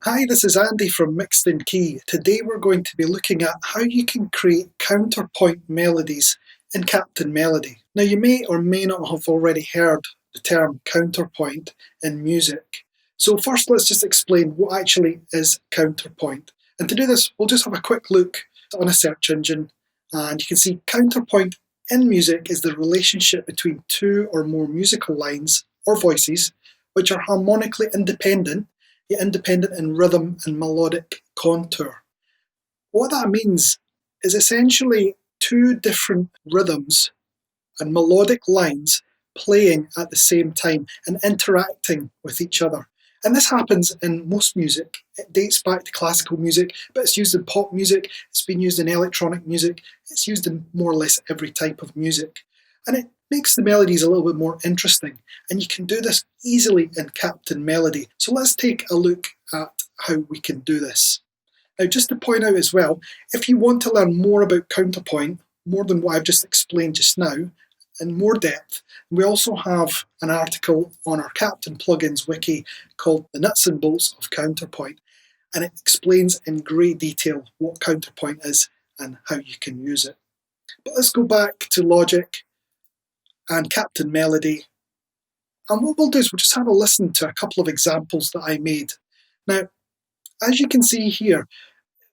Hi, this is Andy from Mixed In Key. Today we're going to be looking at how you can create counterpoint melodies in Captain Melody. Now you may or may not have already heard the term counterpoint in music. So first let's just explain what actually is counterpoint. And to do this we'll just have a quick look on a search engine and you can see counterpoint in music is the relationship between two or more musical lines or voices which are harmonically independent yet independent in rhythm and melodic contour. What that means is essentially two different rhythms and melodic lines playing at the same time and interacting with each other. And this happens in most music. It dates back to classical music, but it's used in pop music, it's been used in electronic music, it's used in more or less every type of music. And it makes the melodies a little bit more interesting. And you can do this easily in Captain Melody. So let's take a look at how we can do this. Now, just to point out as well, if you want to learn more about counterpoint, more than what I've just explained just now, in more depth, we also have an article on our Captain Plugins wiki called The Nuts and Bolts of Counterpoint, and it explains in great detail what counterpoint is and how you can use it. But let's go back to Logic and Captain Melody, and what we'll do is we'll just have a listen to a couple of examples that I made. Now, as you can see here,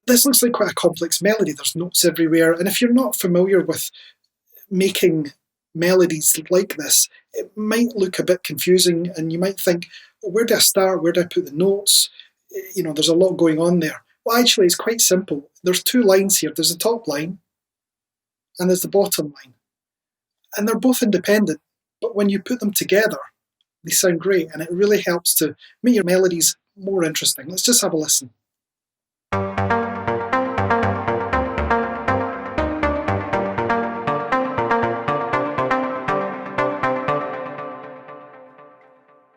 this looks like quite a complex melody. There's notes everywhere, and if you're not familiar with making melodies like this, it might look a bit confusing and you might think, well, where do I start? Where do I put the notes? You know, there's a lot going on there. Well, actually, it's quite simple. There's two lines here. There's the top line and there's the bottom line. And they're both independent, but when you put them together, they sound great and it really helps to make your melodies more interesting. Let's just have a listen.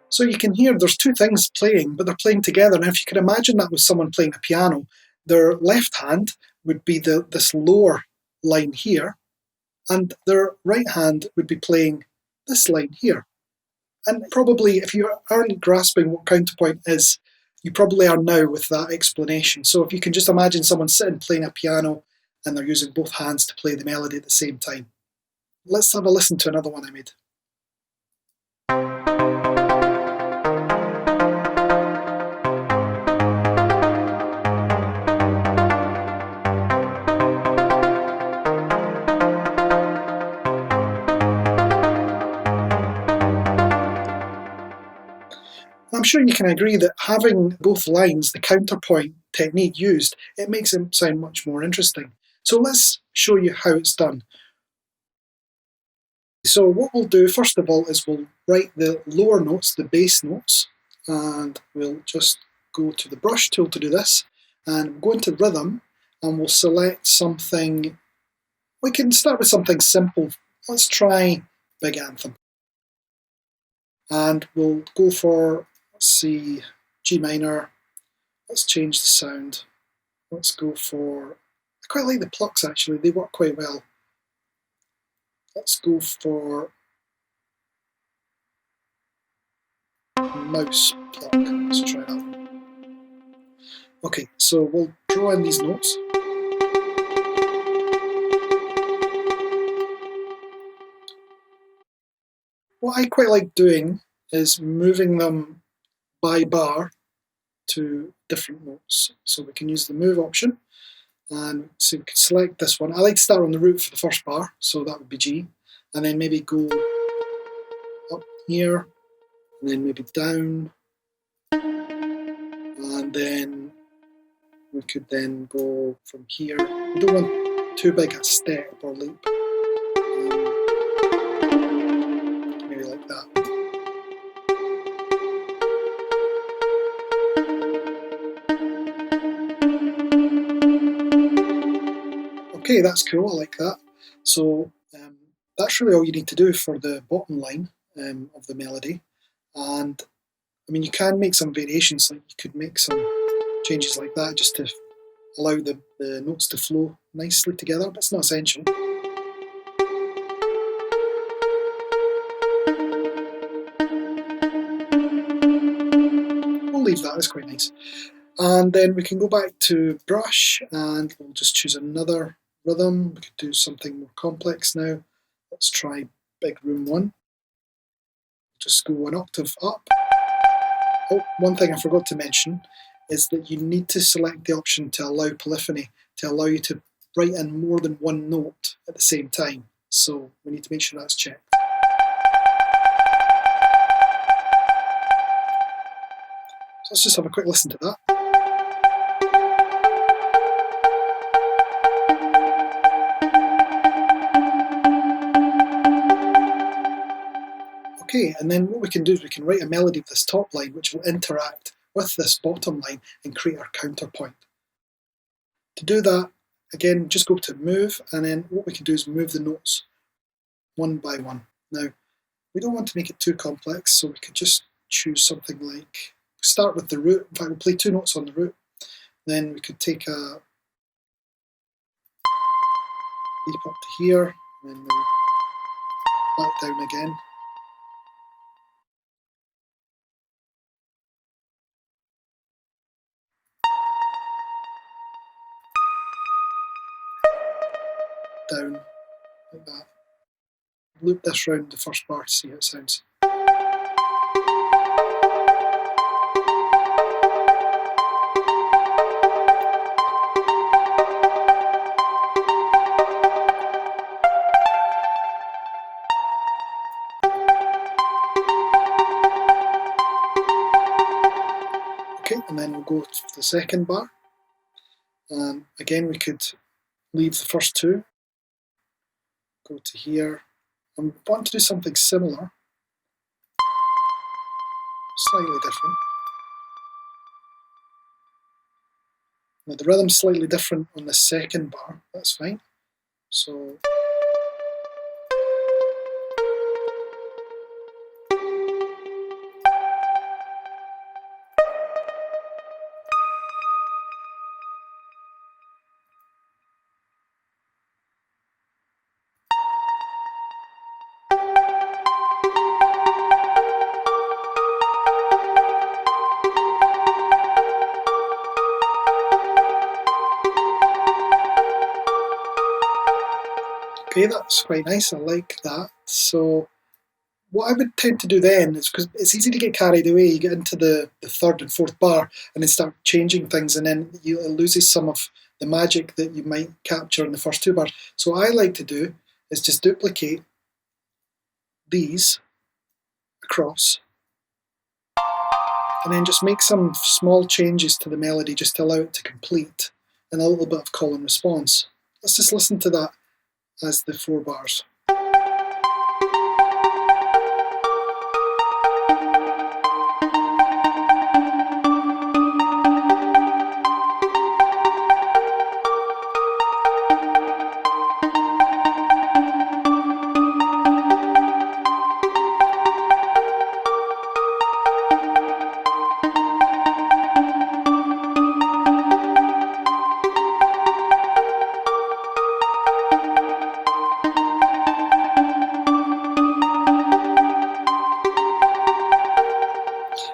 So you can hear there's two things playing, but they're playing together. Now, if you can imagine that was someone playing a piano, their left hand would be this lower line here, and their right hand would be playing this line here. And probably, if you aren't grasping what counterpoint is, you probably are now with that explanation. So if you can just imagine someone sitting playing a piano and they're using both hands to play the melody at the same time. Let's have a listen to another one I made. I'm sure you can agree that having both lines, the counterpoint technique used, it makes it sound much more interesting. So let's show you how it's done. So what we'll do first of all is we'll write the lower notes, the bass notes, and we'll just go to the brush tool to do this, and go into rhythm, and we'll select something. We can start with something simple. Let's try Big Anthem. And we'll go for, let's see, G minor. Let's change the sound. Let's go for, I quite like the plucks actually, they work quite well. Let's go for mouse pluck. Let's try that one. Okay, so we'll draw in these notes. What I quite like doing is moving them by bar to different notes. So we can use the move option, and so we can select this one. I like to start on the root for the first bar, so that would be G, and then maybe go up here, and then maybe down, and then we could then go from here. We don't want too big a step or leap. Maybe like that. Okay, that's cool, I like that. So that's really all you need to do for the bottom line of the melody. And I mean, you can make some variations, like you could make some changes like that just to allow the notes to flow nicely together, but it's not essential. We'll leave that, it's quite nice. And then we can go back to brush and we'll just choose another rhythm. We could do something more complex now. Let's try Big Room 1. Just go an octave up. Oh, one thing I forgot to mention is that you need to select the option to allow polyphony, to allow you to write in more than one note at the same time. So we need to make sure that's checked. So let's just have a quick listen to that. Okay, and then what we can do is we can write a melody with this top line which will interact with this bottom line and create our counterpoint. To do that, again, just go to move, and then what we can do is move the notes one by one. Now, we don't want to make it too complex, so we could just choose something like, start with the root. In fact, we'll play 2 notes on the root. Then we could take a leap up to here, and then maybe back down again. Down, like that. Loop this round the first bar to see how it sounds. Okay, and then we'll go to the second bar. And again, we could leave the first 2, go to here, and we want to do something similar, slightly different. Now the rhythm's slightly different on the second bar, that's fine. So okay, that's quite nice, I like that. So what I would tend to do then is, because it's easy to get carried away, you get into the 3rd and 4th bar and then start changing things, and then it loses some of the magic that you might capture in the first 2 bars. So what I like to do is just duplicate these across and then just make some small changes to the melody just to allow it to complete, and a little bit of call and response. Let's just listen to that as the 4 bars.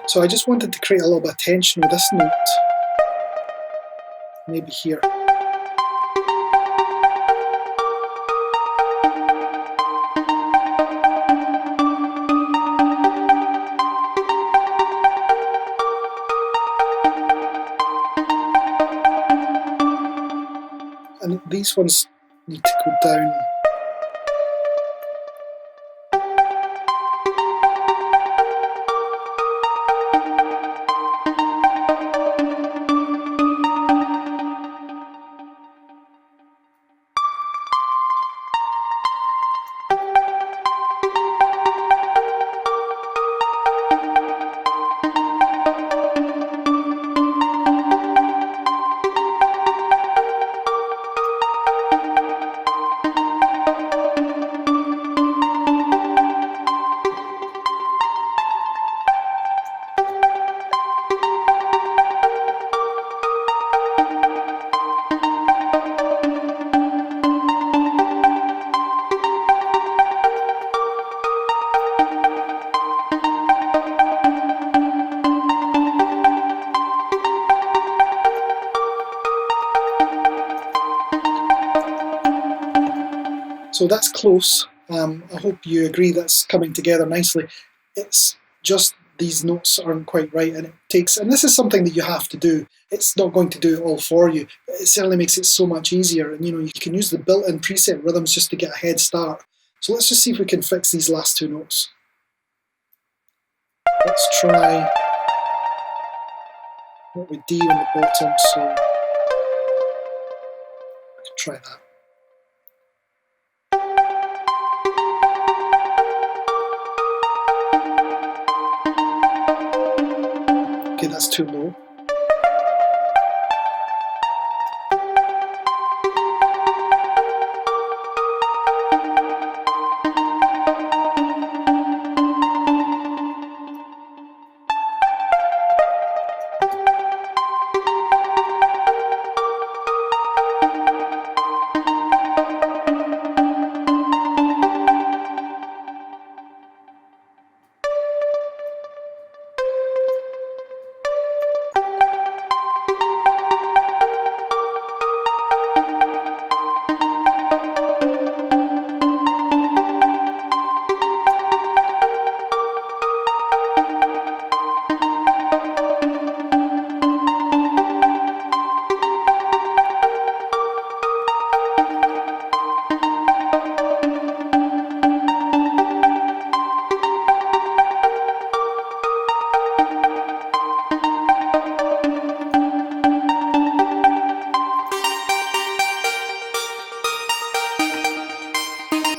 So I just wanted to create a little bit of tension with this note, maybe here. And these ones need to go down. So that's close. I hope you agree that's coming together nicely. It's just these notes aren't quite right, and this is something that you have to do. It's not going to do it all for you, but it certainly makes it so much easier. And you can use the built-in preset rhythms just to get a head start. So let's just see if we can fix these last two notes. Let's try what with D on the bottom, so I can try that. Okay, that's too low.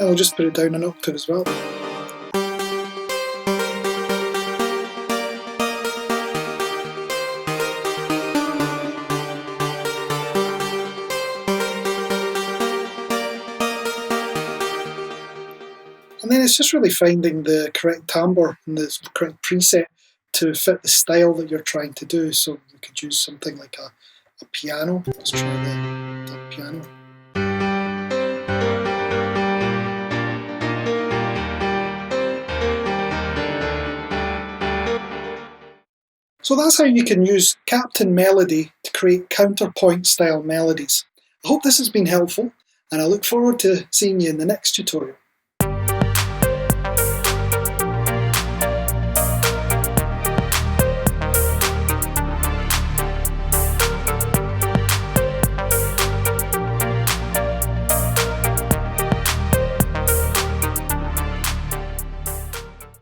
And I'll just put it down an octave as well. And then it's just really finding the correct timbre and the correct preset to fit the style that you're trying to do. So we could use something like a piano. Let's try the piano. So that's how you can use Captain Melody to create counterpoint style melodies. I hope this has been helpful, and I look forward to seeing you in the next tutorial.